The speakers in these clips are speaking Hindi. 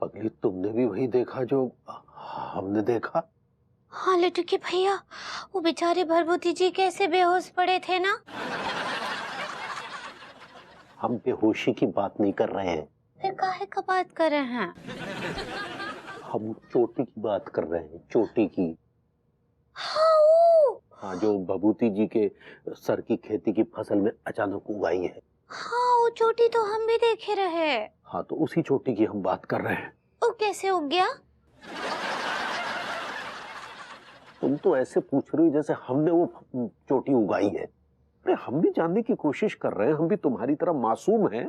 पगली, तुमने भी वही देखा जो हमने देखा? हाँ लट्टू के भैया, वो बेचारे भरभूति जी कैसे बेहोश पड़े थे ना। हम बेहोशी की बात नहीं कर रहे हैं, फिर काहे का बात कर रहे हैं? हम चोटी की बात कर रहे हैं, चोटी की। हाँ, जो भभूति जी के सर की खेती की फसल में अचानक उगाई है। हाँ, वो चोटी तो हम भी देखे रहे। हाँ, तो उसी चोटी की हम बात कर रहे हैं। वो कैसे उग गया? तुम तो ऐसे पूछ रही हो जैसे हमने वो चोटी उगाई है। अरे हम भी जानने की कोशिश कर रहे हैं, हम भी तुम्हारी तरह मासूम हैं।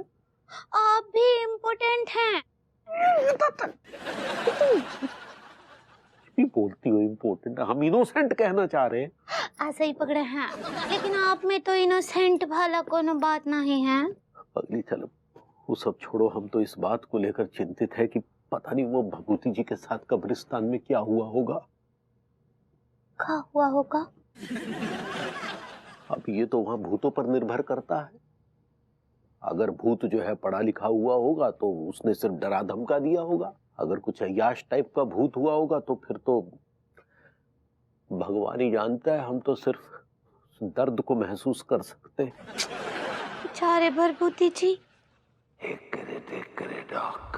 आप भी इम्पोर्टेंट हैं। भी बोलती हो इम्पोर्टेंट, हम इनोसेंट कहना चाह रहे हैं। ऐसे ही पकड़े हैं, लेकिन आप में तो इनोसेंट वाला कोनो बात नहीं है। अगली चलो वो सब छोड़ो, हम तो इस बात को लेकर चिंतित है कि पता नहीं वो भभूति जी के साथ कब्रिस्तान में क्या हुआ होगा। क्या हुआ होगा? अब ये तो वहां भूतों पर निर्भर करता है। अगर भूत जो है पढ़ा लिखा हुआ होगा तो उसने सिर्फ डरा धमका दिया होगा। अगर कुछ अय्याश टाइप का भूत हुआ होगा तो फिर तो भगवान ही जानता है, हम तो सिर्फ दर्द को महसूस कर सकते हैं। बेचारे भरभूति जी। Dock.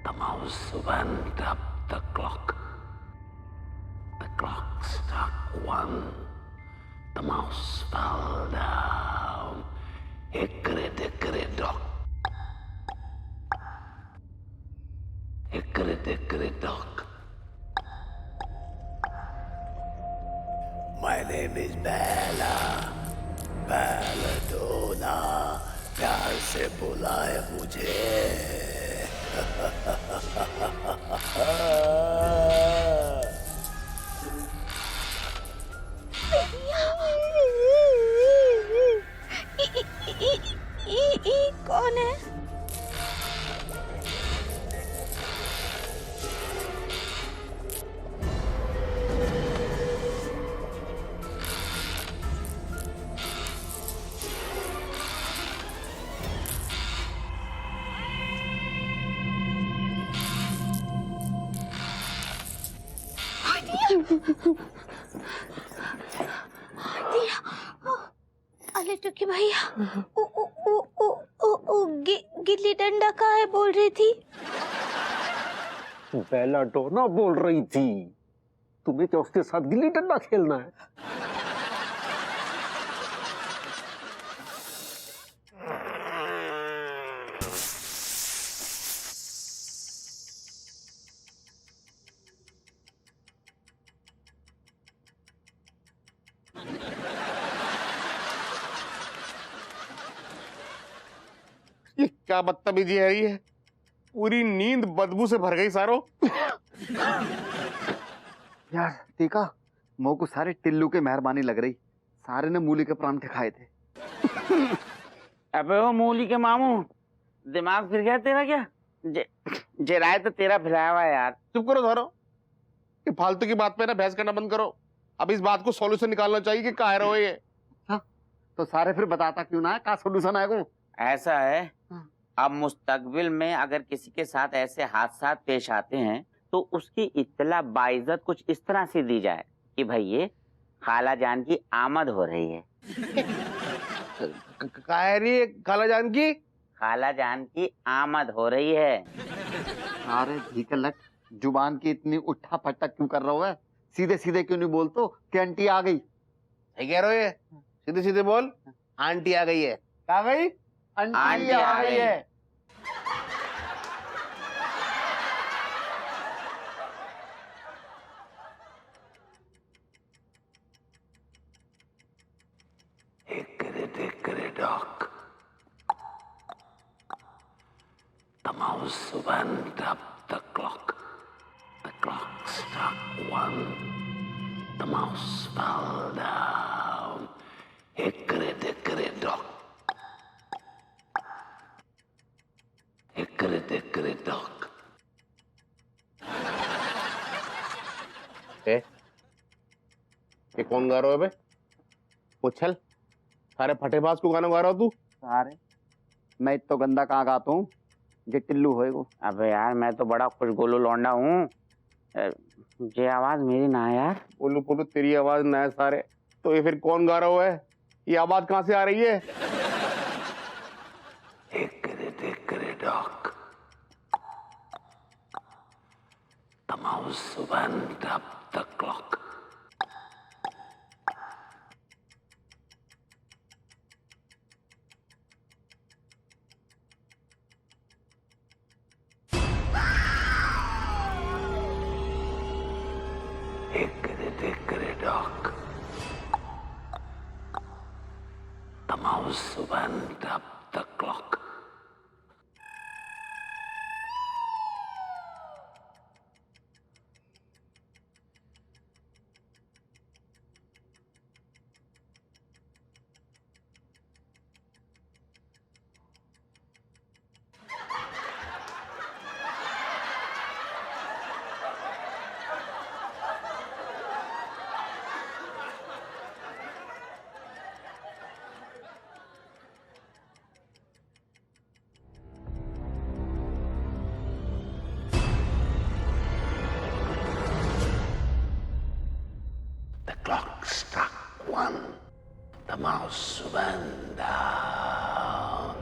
The mouse went up the clock. The clock struck one. The mouse fell down. Hickory dickory dock. Hickory dickory dock. My name is Bella. Belladonna. प्यार से बुलाए मुझे। कौन है? लट्टू की भैया, गिल्ली डंडा का है बोल रही थी। बेलाडोना बोल रही थी। तुम्हें क्या उसके साथ गिल्ली डंडा खेलना है? ये क्या बदतमीजी है ये? पूरी नींद बदबू से भर गई सारो। यार टीका, मोह को सारे टिल्लू के मेहरबानी लग रही। सारे ने मूली के परांठे खाए थे। अबे वो मूली के मामू, दिमाग फिर गया तेरा क्या? जराए तो तेरा फिराया हुआ यार। चुप करो सारो, ये फालतू की बात पे ना बहस करना बंद करो। अब इस बात को सॉल्यूशन निकालना चाहिए कि कहाँ रहो ये। हाँ, तो सारे फिर बताता क्यों ना है, का सोल्यूशन आएगा? ऐसा है, अब मुस्तकबिल में अगर किसी के साथ ऐसे हादसा पेश आते हैं तो उसकी इत्तला बाइज्जत कुछ इस तरह से दी जाए कि भाई ये खाला जान की आमद हो रही है। कह रही है खाला जान की? खाला जान की आमद हो रही है। अरे ठीक है लट, जुबान की इतनी उठा पटक क्यों कर रहा है? सीधे सीधे क्यों नहीं बोलते कि आंटी आ गई? सही कह रहे हो, ये सीधे सीधे बोल, आंटी आ गई है। आ गई? आंटी आ गई है। Hickory dock. The mouse went up the clock. The clock struck one. The mouse fell down. Hickory dickory dock. Hickory dickory dock. ये कौन गा रहा है बे? उछल, सारे फटेबाज को गाना गा रहा हो तू? सारे मैं तो गंदा कहाँ गाता हूँ जे टिल्लू होएगो। अबे यार मैं तो बड़ा खुशगोलू लौंडा हूँ। ये आवाज मेरी ना है यार। बोलू बोलू तेरी आवाज ना है सारे, तो ये फिर कौन गा रहा हुआ है? ये आवाज कहाँ से आ रही है? Hickory dock. The mouse went up the clock. Hickory dock. The mouse went up the clock. The clock struck 1. The mouse went down.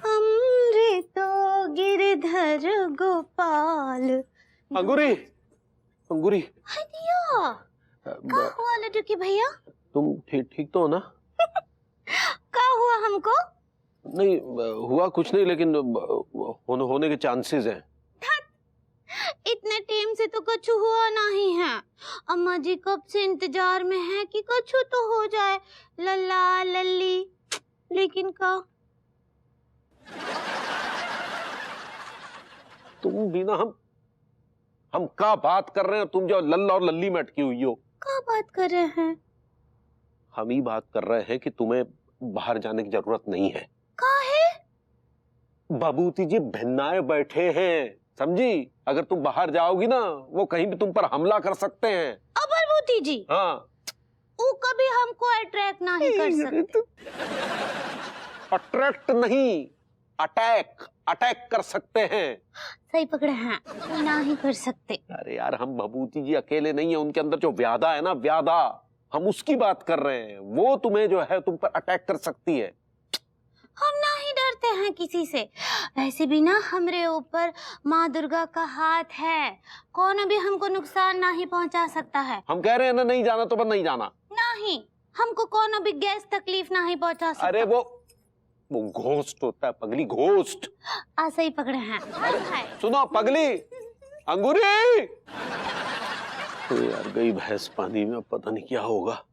अमृतो गिरधर गोपाल। अंगूरी, अंगूरी, दिया क्या हुआ लड्डू भैया? तुम ठीक तो हो ना? क्या हुआ हमको? नहीं हुआ कुछ नहीं, लेकिन होने के चांसेस हैं। इतने टाइम से तो कुछ हुआ नहीं है। अम्मा जी कब से इंतजार में है कि कुछ तो हो जाए, लल्ला लल्ली, लेकिन का तुम भी ना, हम क्या बात कर रहे हैं, तुम जो लल्ला और लल्ली में अटकी हुई हो। क्या बात कर रहे हैं? हम ही बात कर रहे हैं कि तुम्हें बाहर जाने की जरूरत नहीं है। काहे? बाबूजी जी भिन्नाए बैठे हैं, समझी? अगर तुम बाहर जाओगी ना, वो कहीं भी तुम पर हमला कर सकते हैं। अबरबूती जी, हाँ, वो कभी हमको अट्रैक्ट नहीं कर सकते। अट्रैक्ट नहीं, अटैक कर सकते हैं। सही पकड़े हैं, वो ना ही कर सकते। अरे यार, हम भभूति जी अकेले नहीं है, उनके अंदर जो व्याधा है ना, व्याधा, हम उसकी बात कर रहे हैं। वो तुम्हें जो है तुम पर अटैक कर सकती है। हम ना ही डरते हैं किसी से। वैसे भी ना हमरे ऊपर माँ दुर्गा का हाथ है, कौन भी हमको नुकसान नहीं पहुंचा सकता है। हम कह रहे हैं ना, नहीं जाना तो बस नहीं जाना। नहीं, हमको कौन भी गैस तकलीफ नहीं पहुंचा सकता। अरे वो घोस्ट होता है, पगली, घोस्ट। सही पकड़े हैं। सुनो पगली, अंगूरी। तो यार गई भैंस पानी में, अब पता नहीं क्या होगा।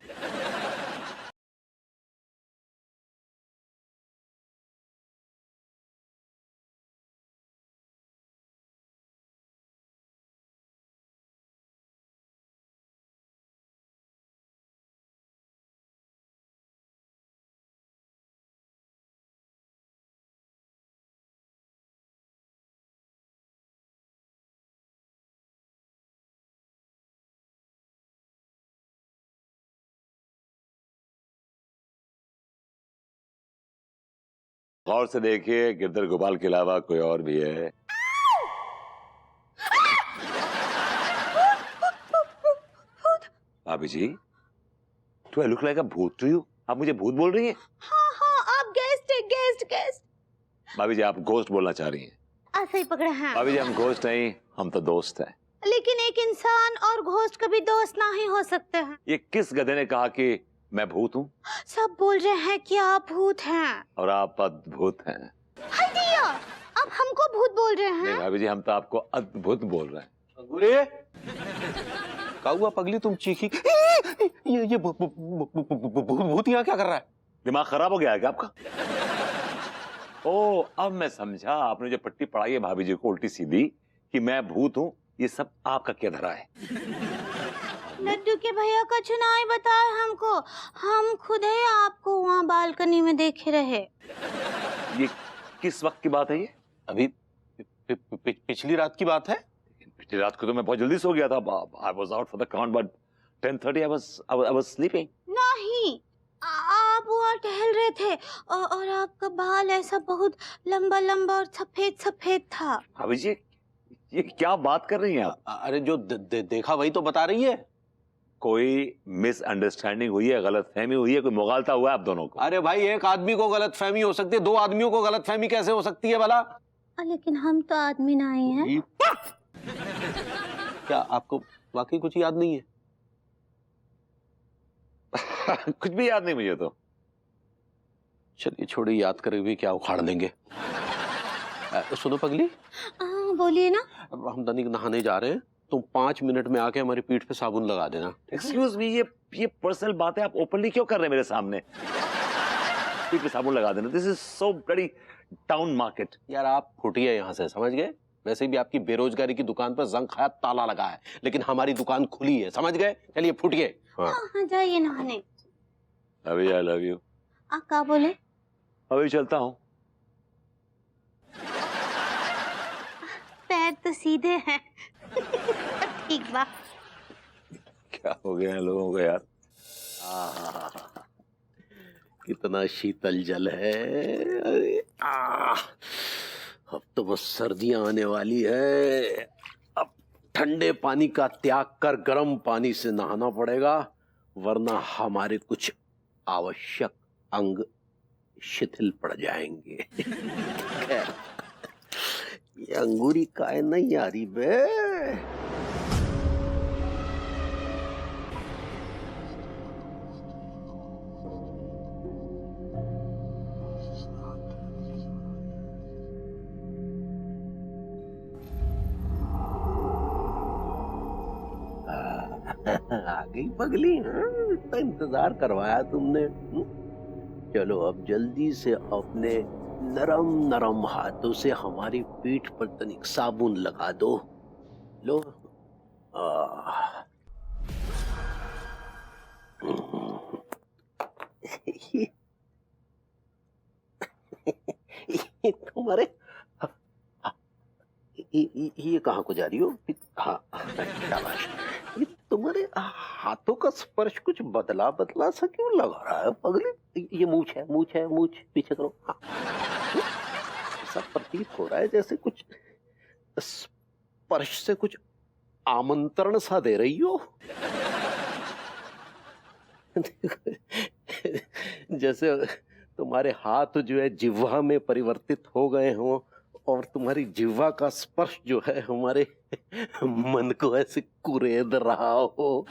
गौर से देखिए, गिरधर गोपाल के अलावा कोई और भी है। भाभी जी, तू लुक लाइक अ भूत टू यू। आप मुझे भूत बोल रही हैं? हाँ, आप गेस्ट। भाभी जी, आप घोस्ट बोलना चाह रही हैं? सही पकड़े हैं। भाभी जी, हम घोस्ट नहीं, हम तो दोस्त हैं। लेकिन एक इंसान और घोस्ट कभी दोस्त नहीं हो सकते हैं। ये किस गधे ने कहा कि मैं भूत हूँ? सब बोल रहे हैं कि आप भूत हैं। और आप अद्भुत हैं। हाय दिया, आप हमको भूत बोल रहे नहीं हैं। भाभी जी, हम तो आपको अद्भुत बोल रहे हैं। अंगूरी, क्या हुआ पगली, तुम चीखी? ये भूत यहाँ क्या कर रहा है? दिमाग खराब हो गया है क्या आपका? ओ, अब मैं समझा, आपने जो पट्टी पढ़ाई है भाभी जी को उल्टी सीधी कि मैं भूत हूँ, ये सब आपका क्या धरा है? लड्डू के भैया का चुनाव बताए हमको, हम खुद ही आपको वहाँ बालकनी में देखे रहे। ये किस वक्त की बात है ये? अभी पिछली रात की बात है। पिछली रात को तो मैं बहुत जल्दी सो गया था। I was out for the count, but 10:30 I was sleeping. नहीं, आप वहाँ टहल रहे थे और आपका बाल ऐसा बहुत लंबा लंबा और सफेद सफेद था। भाभी जी, ये क्या बात कर रही हैं आप? अरे जो देखा वही तो बता रही है। कोई मिसअंडरस्टैंडिंग हुई है, गलतफहमी हुई है, कोई मुगालता हुआ है आप दोनों को? अरे भाई, एक आदमी को गलतफहमी हो सकती है, दो आदमियों को गलतफहमी कैसे हो सकती है भला? लेकिन हम तो आदमी नहीं हैं। क्या आपको वाकई कुछ याद नहीं है? कुछ भी याद नहीं मुझे तो। चलिए छोड़िए, याद करके भी क्या उखाड़ लेंगे। सुनो पगली, बोलिए ना। अब हम तनिक नहाने जा रहे हैं, तुम 5 मिनट में आके हमारी पीठ पे साबुन लगा देना। एक्सक्यूज मी, ये पर्सनल बातें आप ओपनली क्यों कर रहे हैं मेरे सामने? पीठ पे साबुन लगा देना, this is so bloody town market. यार आप फुटिए यहाँ से, समझ गए? वैसे भी आपकी बेरोजगारी की दुकान पर जंग खाया ताला लगा है, लेकिन हमारी दुकान खुली है, समझ गए? चलिए फुटिए। हाँ, जाइए नहाने। अभी आई लव यू। आप क्या बोले? अभी चलता हूँ। पैर तो सीधे हैं। ठीक बात। क्या हो गया है लोगों को यार? कितना शीतल जल है। अरे अब तो बस सर्दियां आने वाली है। अब ठंडे पानी का त्याग कर गर्म पानी से नहाना पड़ेगा, वरना हमारे कुछ आवश्यक अंग शिथिल पड़ जाएंगे। ये अंगूरी काय नहीं आ रही बे। आ गई पगली, इतना इंतजार करवाया तुमने। चलो अब जल्दी से अपने नरम नरम हाथों से हमारी पीठ पर तनिक साबुन लगा दो। लो। तुम्हारे ये कहाँ को जा रही हो? हाँ, शाबाश। ये तुम्हारे हाथों का स्पर्श कुछ बदला बदला सा क्यों लगा रहा है पगले? ये मूछ है, मूछ पीछे करो। हाँ। ऐसा प्रतीत हो रहा है जैसे कुछ स्पर्श से कुछ आमंत्रण सा दे रही हो। जैसे तुम्हारे हाथ जो है जिह्वा में परिवर्तित हो गए हों और तुम्हारी जिह्वा का स्पर्श जो है हमारे मन को ऐसे कुरेद रहा हो।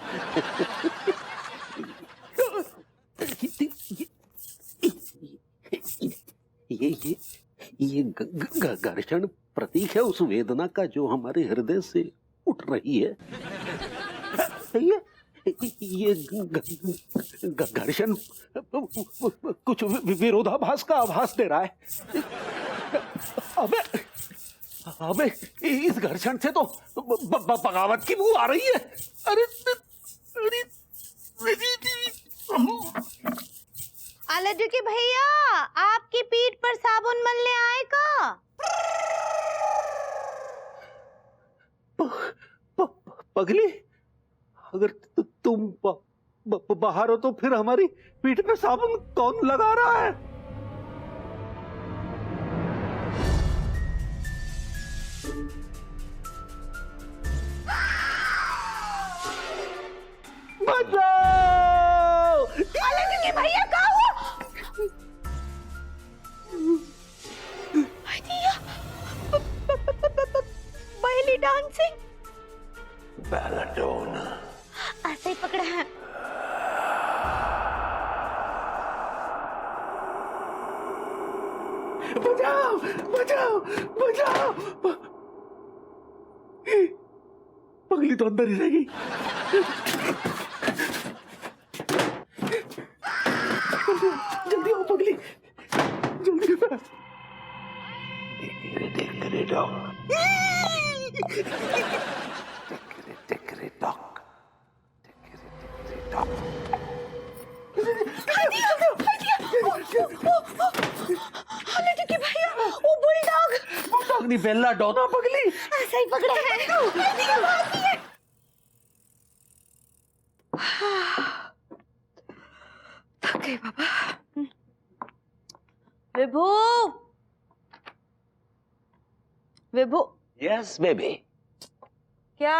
ये घर्षण प्रतीक है उस वेदना का जो हमारे हृदय से उठ रही है। ये घर्षण कुछ विरोधाभास का आभास दे रहा है। अबे इस घर्षण से तो बगावत की बू आ रही है। अरे लड्डू के भैया, आपकी पीठ पर साबुन मलने आए का? पगली, अगर तुम बाहर हो तो फिर हमारी पीठ पे साबुन कौन लगा रहा है? बचाओ! लड्डू के भैया क्या हुआ? बैली डांसिंग। बेलाडोना। ऐसे ही पकड़ा है। बचाओ बचाओ बचाओ! पगली तो अंदर ही रह गई। जल्दी आओ पगली, जल्दी बस। देख रे डॉग, देख रे डॉग, डॉग। टिकी भैया, वो बुलडॉग डॉग नहीं, बेल्ला डॉना पगली। ऐसा ही पकड़ा है। थक गई बाबा। विभू, विभू, Yes, baby. क्या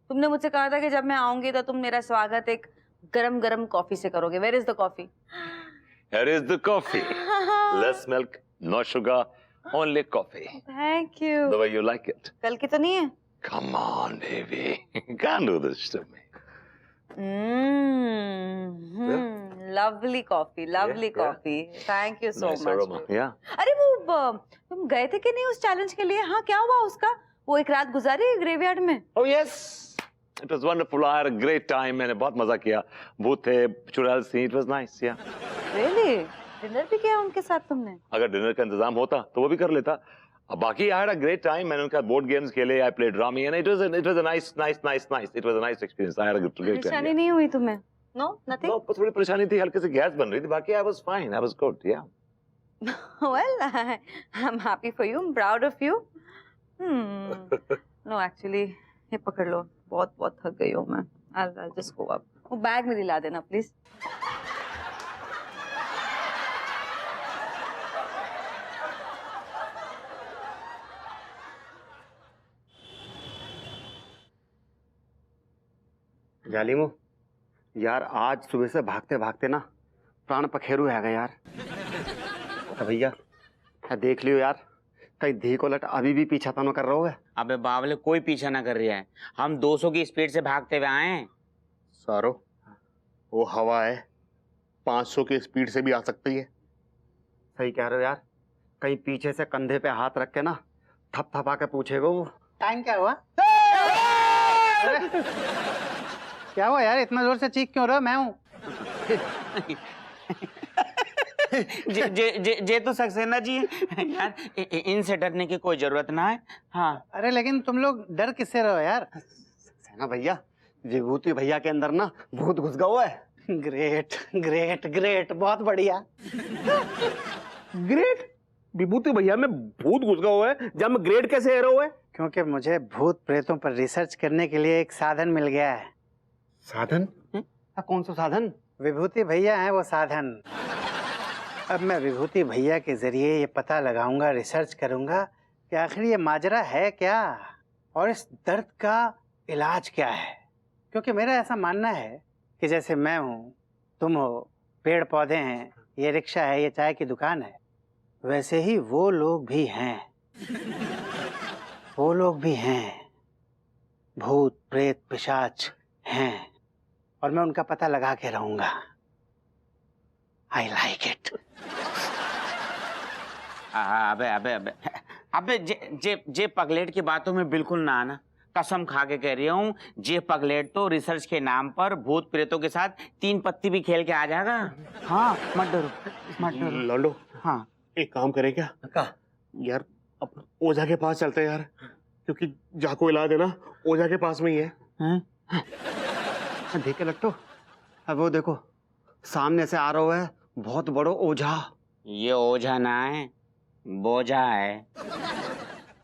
तुमने मुझसे कहा था कि जब मैं आऊंगी तो तुम मेरा स्वागत एक गरम गरम कॉफी से करोगे? Where is the coffee? Here is the coffee. Less milk, no sugar, only coffee. Thank you. The way you like it. कल की तो नहीं है? Come on, baby. You can't do this to me. Lovely coffee, lovely Yeah, yeah. Coffee. Thank you so Nice much. aroma. Yeah. अरे वो तुम गए थे कि नहीं उस चैलेंज के लिए? हाँ, क्या हुआ उसका? वो एक रात गुजारी ग्रेवयार्ड में? Oh yes. It was wonderful. I had a great time. मैंने बहुत मजा किया। भूत थे, चुड़ैल थी. It was nice. Yeah. Really? Dinner भी किया उनके साथ तुमने? अगर डिनर का इंतजाम होता तो वो भी कर लेता। अब बाकी I had a great time. मैंने उनका बोर्ड गेम्स खेले. I played Rummy and it was a nice. It was a nice experience. I had a great time. परेशानी नहीं हुई तुम्हें? No, nothing. No, थोड़ी परेशानी थी, हल्के से गैस बन रही थी। बाकी I was fine. I was good. Yeah. Well, I'm happy for you. I'm proud of you. No, actually, ये पकड़ लो। बहुत बहुत थक गई हूँ मैं। I'll just go up. वो बैग में दिला देना प्लीज। जालिमो यार, आज सुबह से भागते भागते ना प्राण पखेरु है गए यार। तो भैया देख लियो यार, कहीं धी को लट अभी भी पीछा तो न कर रहा है। अबे बावले, कोई पीछा ना कर रहा है। हम 200 की स्पीड से भागते हुए आए हैं। सारो, वो हवा है, 500 की स्पीड से भी आ सकती है। सही कह रहे हो यार, कहीं पीछे से कंधे पे हाथ रख के ना थप थपा के पूछेगा वो। टाइम क्या हुआ? क्या हुआ यार, इतना जोर से चीख क्यों रहे हो? मैं हूँ। जे तो सक्सेना जी हैं। यार इनसे डरने की कोई जरूरत ना है। हाँ, अरे लेकिन तुम लोग डर किससे रहे हो यार? ना भैया, विभूति भैया के अंदर ना भूत घुस गया हुआ है। ग्रेट ग्रेट ग्रेट, बहुत बढ़िया। ग्रेट? विभूति भैया में भूत घुस गया हुआ है, जब मैं ग्रेट कैसे है रहा है? क्योंकि मुझे भूत प्रेतों पर रिसर्च करने के लिए एक साधन मिल गया है। साधन? कौन सा साधन? विभूति भैया है वो साधन। अब मैं विभूति भैया के जरिए ये पता लगाऊंगा, रिसर्च करूंगा कि आखिर ये माजरा है क्या और इस दर्द का इलाज क्या है। क्योंकि मेरा ऐसा मानना है कि जैसे मैं हूँ, तुम हो, पेड़ पौधे हैं, ये रिक्शा है, ये चाय की दुकान है, वैसे ही वो लोग भी हैं। वो लोग भी हैं, भूत प्रेत पिशाच हैं, और मैं उनका पता लगा के रहूंगा। I like it. अबे अबे अबे अबे जे पगलेट की बातों में बिल्कुल ना आना। कसम खा के कह रही हूँ, जे पगलेट तो रिसर्च के नाम पर भूत प्रेतों के साथ 3 पत्ती भी खेल के आ जाएगा। हाँ, मत डरो, मत डरो। लौंडो, हाँ, एक काम करें क्या? का? यार अब ओझा के पास चलते हैं यार, क्योंकि जाको इलाज है ना ओझा के पास में ही है। देखे लट्टो, अब वो देखो सामने से आ रहा है बहुत बड़ो ओझा। ये ओझा ना है, बोझा है।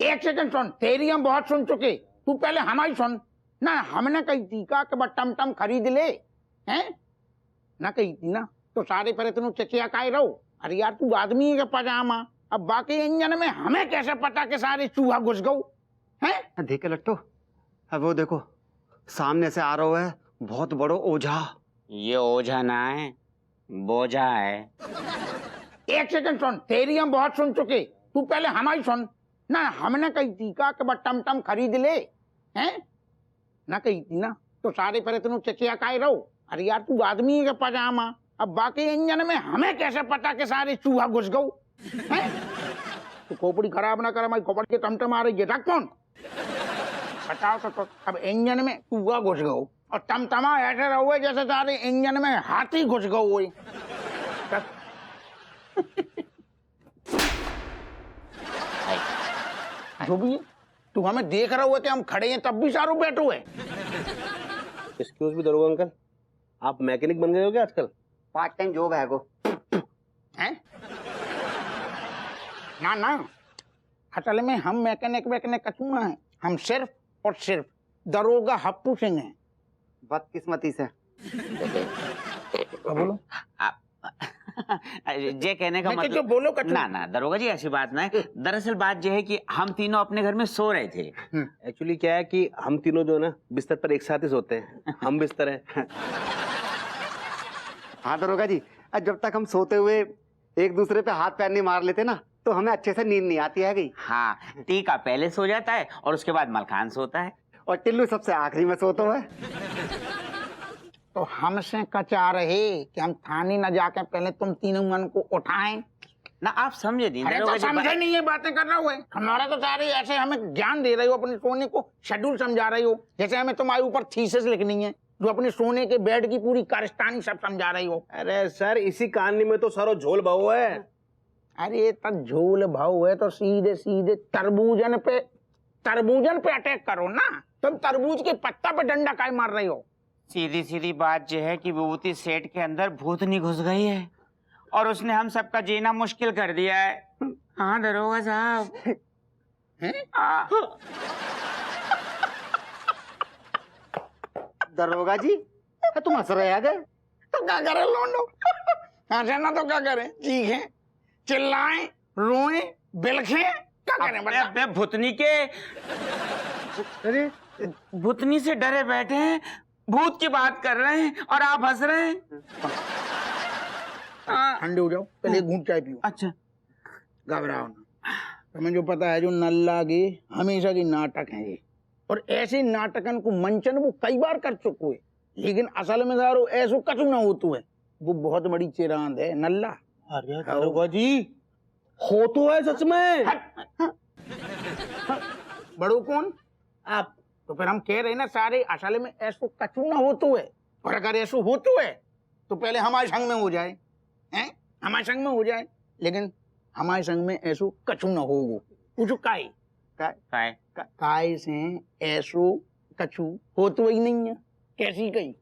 एक सेकंड सुन, तेरी हम बहुत सुन चुके, तू पहले हमारी सुन ना। हमने कही थी का कि टम खरीद ले, हैं ना? कही थी ना, तो सारे पर इतने चचिया काहे रहो। अरे यार तू आदमी है का पजामा, अब बाकी इंजन में हमें कैसे पता कि सारे चूहा घुस गऊ हैं? देखे लट्टो, अब वो देखो सामने से आ रहा है बहुत बड़ो ओझा। ये ओझा ना है, बोझा है। एक सेकंड सुन, तेरी हम बहुत सुन चुके, तू पहले हमारी सुन ना। हमने कही थी का कि टम खरीद ले, हैं ना? कही थी ना, तो सारे पर इतने चचिया काहे रहो। अरे यार तू आदमी है का पजामा, अब बाकी इंजन में हमें कैसे पता कि सारे चूहा घुस गऊ हैं? तो खोपड़ी खराब ना कर, हमारी खोपड़ी के टमटम आ रही है। रख फोन, बताओ तो अब इंजन में चूहा घुस गऊ और टमटमा ऐसे रहोगे जैसे सारे इंजन में हाथी घुस गए हुए। जो भी है, तू हमें देख रहा हुआ कि हम खड़े हैं तब भी सारू बैठे हुए। एक्सक्यूज मी दरोगा अंकल, आप मैकेनिक बन गए हो क्या आजकल? पार्ट टाइम जॉब है वो। हैं? ना ना, असल में हम मैकेनिक वैकेनिक कचूना है, हम सिर्फ और सिर्फ दरोगा हप्पू सिंह हैं। बदकिस्मती से। बोलो जे कहने का मैं तो जो मतलब बोलो कचू। ना ना दरोगा जी ऐसी बात ना है। दरअसल बात यह है कि हम तीनों अपने घर में सो रहे थे। एक्चुअली क्या है कि हम तीनों जो है ना बिस्तर पर एक साथ ही सोते हैं। हम बिस्तर हैं। हाँ दरोगा जी, जब तक हम सोते हुए एक दूसरे पे हाथ पैर नहीं मार लेते ना तो हमें अच्छे से नींद नहीं आती है गई। हाँ, टीका पहले सो जाता है और उसके बाद मलखान सोता है। और टिल्लू सबसे आखिरी में सोता है। तो हमसे कचा रहे कि हम थाने न जाके पहले तुम तीनों मन को उठाएं। ना आप समझे नहीं अरे तो समझे नहीं, ये बातें कर रहा हुआ है हमारा। तो सारे ऐसे हमें ज्ञान दे रहे हो, अपने सोने को शेड्यूल समझा रही हो, जैसे हमें तुम्हारे ऊपर थीसिस लिखनी है, जो अपने सोने के बेड की पूरी कारस्तानी सब समझा रही हो। अरे सर, इसी कहानी में तो सरो झोल बहु है। अरे तब झोल भाव है तो सीधे सीधे तरबूजन पे अटैक करो ना। तुम तरबूज के पत्ता पे डंडा काय मार रही हो? सीधी सीधी बात यह है कि विभूति सेठ के अंदर भूतनी घुस गई है और उसने हम सबका जीना मुश्किल कर दिया है। हाँ दरोगा साहब। दरोगा जी तुम हंस रहे हैं? तो क्या करे लोंडो? हंसे ना तो क्या करें? चीखें, चिल्लाएं, रोएं, बिलखें, क्या करें? बता। अबे भूतनी के, अरे भूतनी से डरे बैठे हैं, भूत की बात कर रहे हैं और आप हंस रहे हैं। ठंडे हो जाओ, पहले एक घूंट चाय पियो। अच्छा, घबराओ ना। तुम्हें जो पता है, जो नल्ला के हमेशा की नाटक है ये, और ऐसे नाटकन को मंचन वो कई बार कर चुके हुए, लेकिन असल में सारो ऐसो कछु ना होतु है। वो बहुत बड़ी चिरांद है नल्ला। अरे दरोगा जी, हो तो है सच में। बड़ो कौन? आप। तो फिर हम कह रहे हैं ना सारे असल में ऐसो कछु ना होतु है, और अगर ऐसो होतु है तो पहले हमारे संग में हो जाए, हैं? हमारे संग में हो जाए, लेकिन हमारे संग में ऐसो कछु ना होगो। पूछो काय? काय से ऐसो कछु होतो ही नहीं है। कैसी कही?